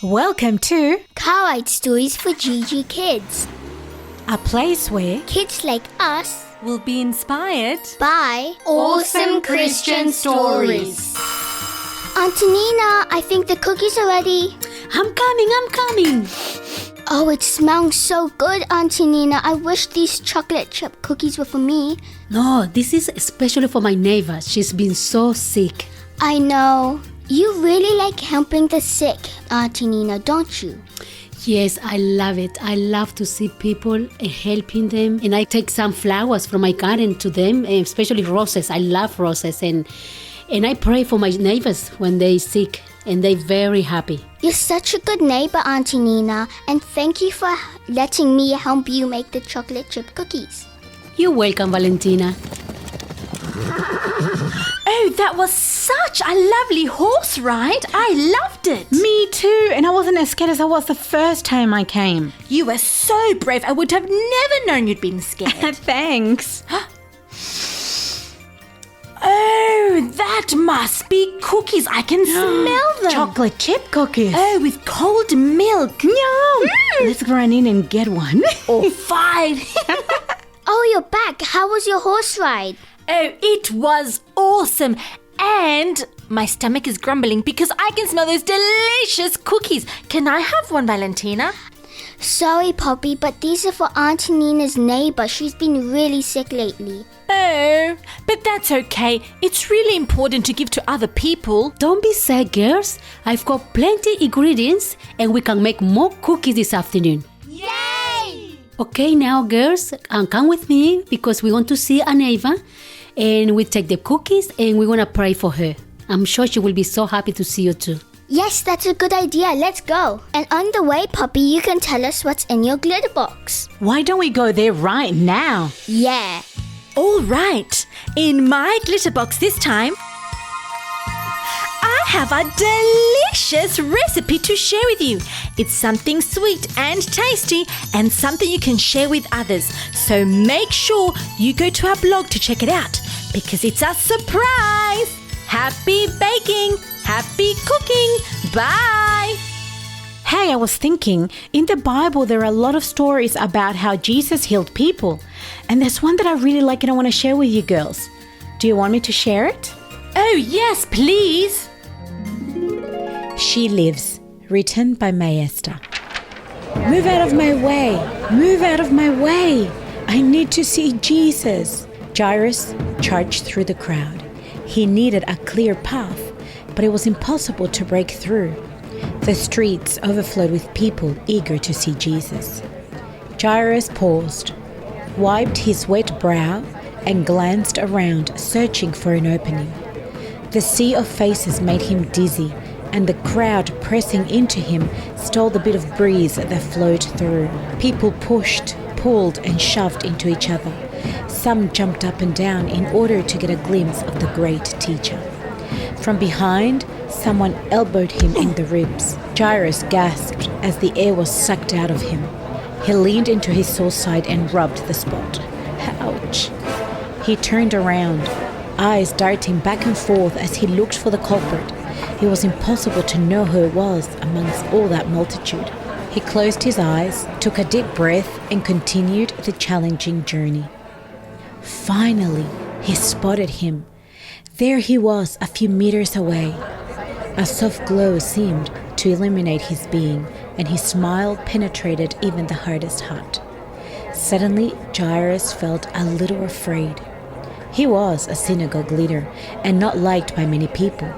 Welcome to Cowhide Stories for GIGI Kids. a place where Kids like us will be inspired by Awesome Christian stories. Auntie Nena, I think the cookies are ready. I'm coming. Oh, it smells so good, Auntie Nena. I wish these chocolate chip cookies were for me. No, this is especially for my neighbor. She's been so sick. I know. You really like helping the sick, Auntie Nena, don't you? Yes, I love it. I love to see people helping them. And I take some flowers from my garden to them, especially roses. I love roses. And I pray for my neighbors when they're sick. And they're very happy. You're such a good neighbor, Auntie Nena. And thank you for letting me help you make the chocolate chip cookies. You're welcome, Valentina. Oh, that was such a lovely horse ride. I loved it. Me too, and I wasn't as scared as I was the first time I came. You were so brave. I would have never known you'd been scared. Thanks. Oh, that must be cookies. I can smell them. Chocolate chip cookies. Oh, with cold milk. Yum! Let's run in and get one. Or fine. Oh, you're back. How was your horse ride? Oh, it was awesome. And my stomach is grumbling because I can smell those delicious cookies. Can I have one, Valentina? Sorry, Poppy, but these are for Auntie Nena's neighbor. She's been really sick lately. Oh, but that's okay. It's really important to give to other people. Don't be sad, girls. I've got plenty ingredients and we can make more cookies this afternoon. Yay! Okay, now, girls, come with me because we want to see a neighbor. And we take the cookies and we're going to pray for her. I'm sure she will be so happy to see you too. Yes, that's a good idea. Let's go. And on the way, Poppy, you can tell us what's in your glitter box. Why don't we go there right now? Yeah. All right. In my glitter box this time, I have a delicious recipe to share with you. It's something sweet and tasty and something you can share with others. So make sure you go to our blog to check it out because it's a surprise. Happy baking! Happy cooking! Bye! Hey, I was thinking, in the Bible there are a lot of stories about how Jesus healed people. And there's one that I really like and I want to share with you girls. Do you want me to share it? Oh, yes, please. She Lives, written by Esther. Move out of my way! Move out of my way! I need to see Jesus! Jairus charged through the crowd. He needed a clear path, but it was impossible to break through. The streets overflowed with people eager to see Jesus. Jairus paused, wiped his wet brow, and glanced around, searching for an opening. The sea of faces made him dizzy, and the crowd pressing into him stole the bit of breeze that flowed through. People pushed, pulled, and shoved into each other. Some jumped up and down in order to get a glimpse of the great teacher. From behind, someone elbowed him in the ribs. Jairus gasped as the air was sucked out of him. He leaned into his sore side and rubbed the spot. Ouch! He turned around, eyes darting back and forth as he looked for the culprit. It was impossible to know who it was amongst all that multitude. He closed his eyes, took a deep breath, and continued the challenging journey. Finally, he spotted him. There he was, a few meters away. A soft glow seemed to illuminate his being, and his smile penetrated even the hardest heart. Suddenly, Jairus felt a little afraid. He was a synagogue leader and not liked by many people.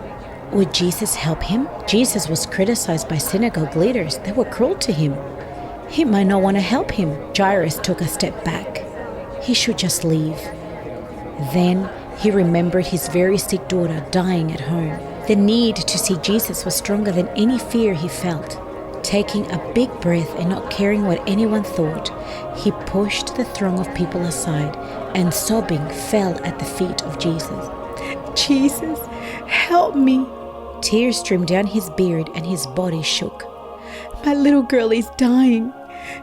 Would Jesus help him? Jesus was criticized by synagogue leaders. They were cruel to him. He might not want to help him. Jairus took a step back. He should just leave. Then he remembered his very sick daughter dying at home. The need to see Jesus was stronger than any fear he felt. Taking a big breath and not caring what anyone thought, he pushed the throng of people aside and sobbing fell at the feet of Jesus. Jesus, help me. Tears streamed down his beard and his body shook. My little girl is dying.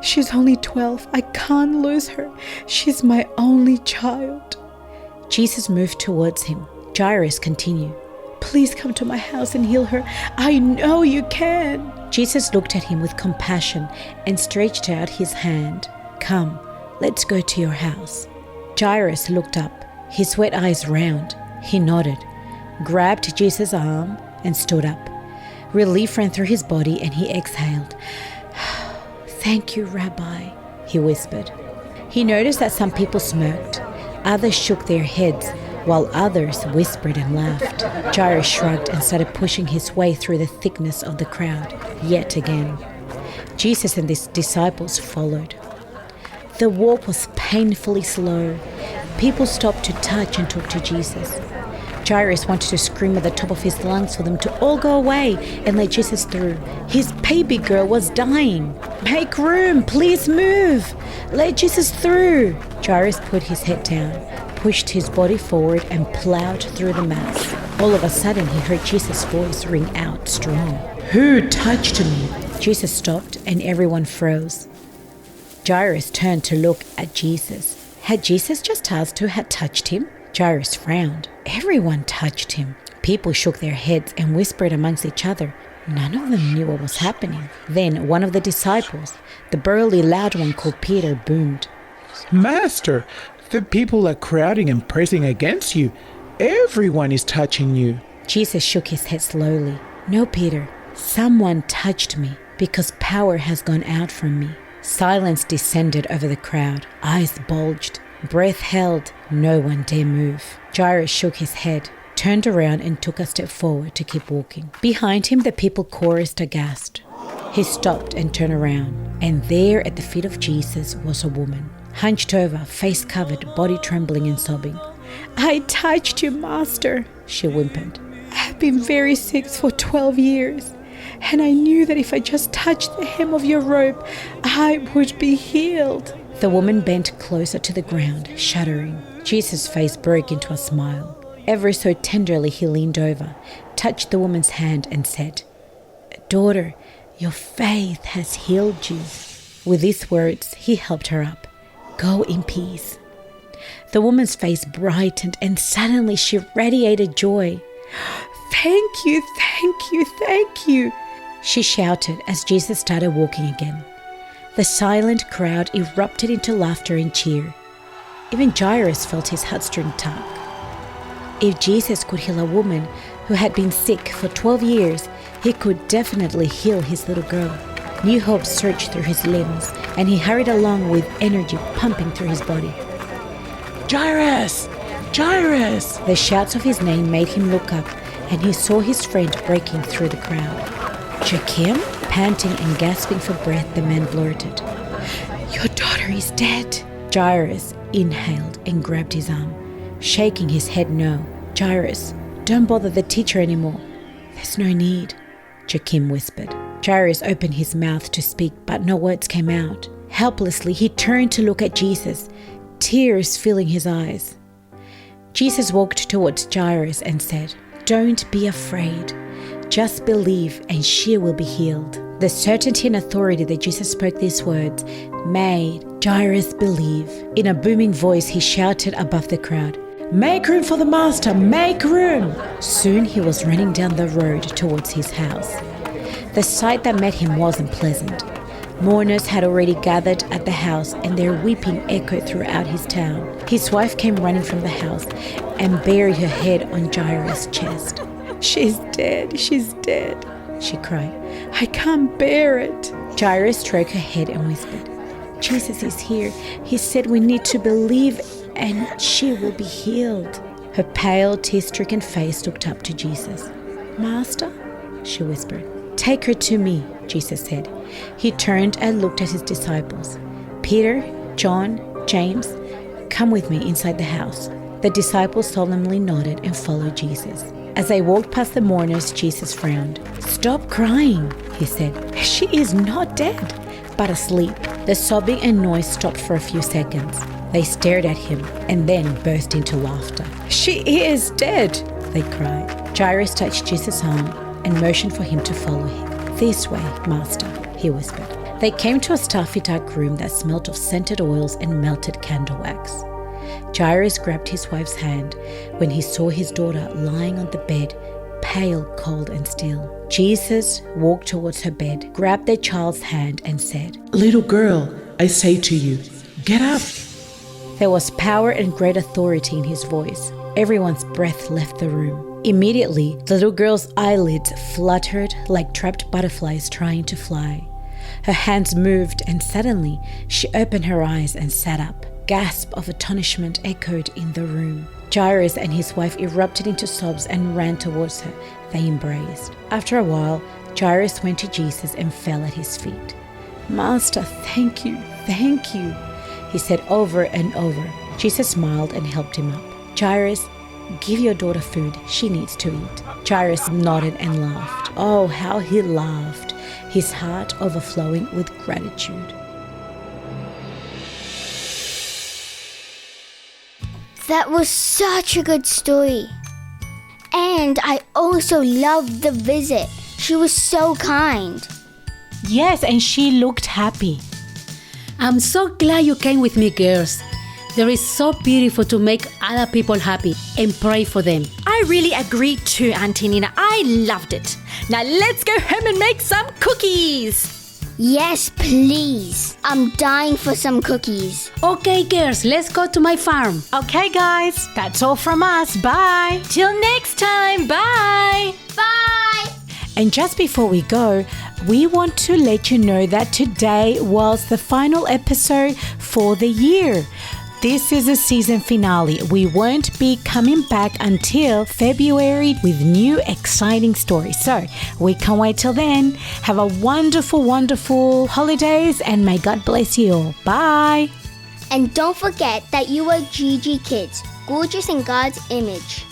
She's only 12. I can't lose her. She's my only child. Jesus moved towards him. Jairus continued. Please come to my house and heal her. I know you can. Jesus looked at him with compassion and stretched out his hand. "Come, let's go to your house." Jairus looked up, his wet eyes round. He nodded, grabbed Jesus' arm and stood up. Relief ran through his body and he exhaled. "Thank you, Rabbi," he whispered. He noticed that some people smirked, others shook their heads, while others whispered and laughed. Jairus shrugged and started pushing his way through the thickness of the crowd, yet again. Jesus and his disciples followed. The walk was painfully slow. People stopped to touch and talk to Jesus. Jairus wanted to scream at the top of his lungs for them to all go away and let Jesus through. His baby girl was dying. "Make room, please move. Let Jesus through." Jairus put his head down, pushed his body forward and plowed through the mass. All of a sudden he heard Jesus' voice ring out strong. "Who touched me?" Jesus stopped and everyone froze. Jairus turned to look at Jesus. Had Jesus just asked who had touched him? Jairus frowned. Everyone touched him. People shook their heads and whispered amongst each other. None of them knew what was happening. Then one of the disciples, the burly loud one called Peter, boomed. "Master, the people are crowding and pressing against you. Everyone is touching you." Jesus shook his head slowly. "No, Peter. Someone touched me because power has gone out from me." Silence descended over the crowd. Eyes bulged. Breath held. No one dare move. Jairus shook his head, turned around and took a step forward to keep walking. Behind him, the people chorused aghast. He stopped and turned around, and there at the feet of Jesus was a woman, hunched over, face covered, body trembling and sobbing. "I touched you, Master," she whimpered. "I've been very sick for 12 years, and I knew that if I just touched the hem of your robe, I would be healed." The woman bent closer to the ground, shuddering. Jesus' face broke into a smile. Ever so tenderly he leaned over, touched the woman's hand and said, "Daughter, your faith has healed you." With these words, he helped her up. "Go in peace." The woman's face brightened and suddenly she radiated joy. "Thank you, thank you, thank you," she shouted as Jesus started walking again. The silent crowd erupted into laughter and cheer. Even Jairus felt his heartstrings tug. If Jesus could heal a woman who had been sick for 12 years, he could definitely heal his little girl. New hope surged through his limbs, and he hurried along with energy pumping through his body. "Jairus! Jairus!" The shouts of his name made him look up, and he saw his friend breaking through the crowd. "Joachim?" Panting and gasping for breath, the man blurted, "Your daughter is dead." Jairus inhaled and grabbed his arm, shaking his head no. "Jairus, don't bother the teacher anymore. There's no need," Joachim whispered. Jairus opened his mouth to speak, but no words came out. Helplessly, he turned to look at Jesus, tears filling his eyes. Jesus walked towards Jairus and said, "Don't be afraid. Just believe and she will be healed." The certainty and authority that Jesus spoke these words made Jairus believe. In a booming voice, he shouted above the crowd, "Make room for the Master! Make room!" Soon he was running down the road towards his house. The sight that met him wasn't pleasant. Mourners had already gathered at the house and their weeping echoed throughout his town. His wife came running from the house and buried her head on Jairus' chest. She's dead, she cried. "I can't bear it." Jairus stroked her head and whispered, "Jesus is here. He said we need to believe and she will be healed." Her pale, tear-stricken face looked up to Jesus. "Master," she whispered. "Take her to me," Jesus said. He turned and looked at his disciples. "Peter, John, James, come with me inside the house." The disciples solemnly nodded and followed Jesus. As they walked past the mourners, Jesus frowned. "Stop crying," he said. "She is not dead, but asleep." The sobbing and noise stopped for a few seconds. They stared at him and then burst into laughter. "She is dead," they cried. Jairus touched Jesus' arm and motioned for him to follow him. "This way, Master," he whispered. They came to a stuffy dark room that smelt of scented oils and melted candle wax. Jairus grabbed his wife's hand when he saw his daughter lying on the bed, pale, cold and still. Jesus walked towards her bed, grabbed their child's hand and said, Little girl, I say to you, get up. There was power and great authority in his voice. Everyone's breath left the room. Immediately, the little girl's eyelids fluttered like trapped butterflies trying to fly. Her hands moved and suddenly she opened her eyes and sat up. Gasp of astonishment echoed in the room. Jairus and his wife erupted into sobs and ran towards her. They embraced. After a while, Jairus went to Jesus and fell at his feet. Master, thank you, he said over and over. Jesus smiled and helped him up. Jairus, give your daughter food. She needs to eat. Jairus nodded and laughed. Oh, how he laughed, his heart overflowing with gratitude. That was such a good story. And I also loved the visit. She was so kind. Yes, and she looked happy. I'm so glad you came with me, girls. There is so beautiful to make other people happy and pray for them. I really agree too, Auntie Nena. I loved it. Now let's go home and make some cookies. Yes, please. I'm dying for some cookies. Okay, girls, let's go to my farm. Okay, guys, that's all from us. Bye. Till next time. Bye. Bye. And just before we go, we want to let you know that today was the final episode for the year. This is a season finale. We won't be coming back until February with new exciting stories. So we can't wait till then. Have a wonderful, wonderful holidays and may God bless you all. Bye. And don't forget that you are GIGI kids, gorgeous in God's image.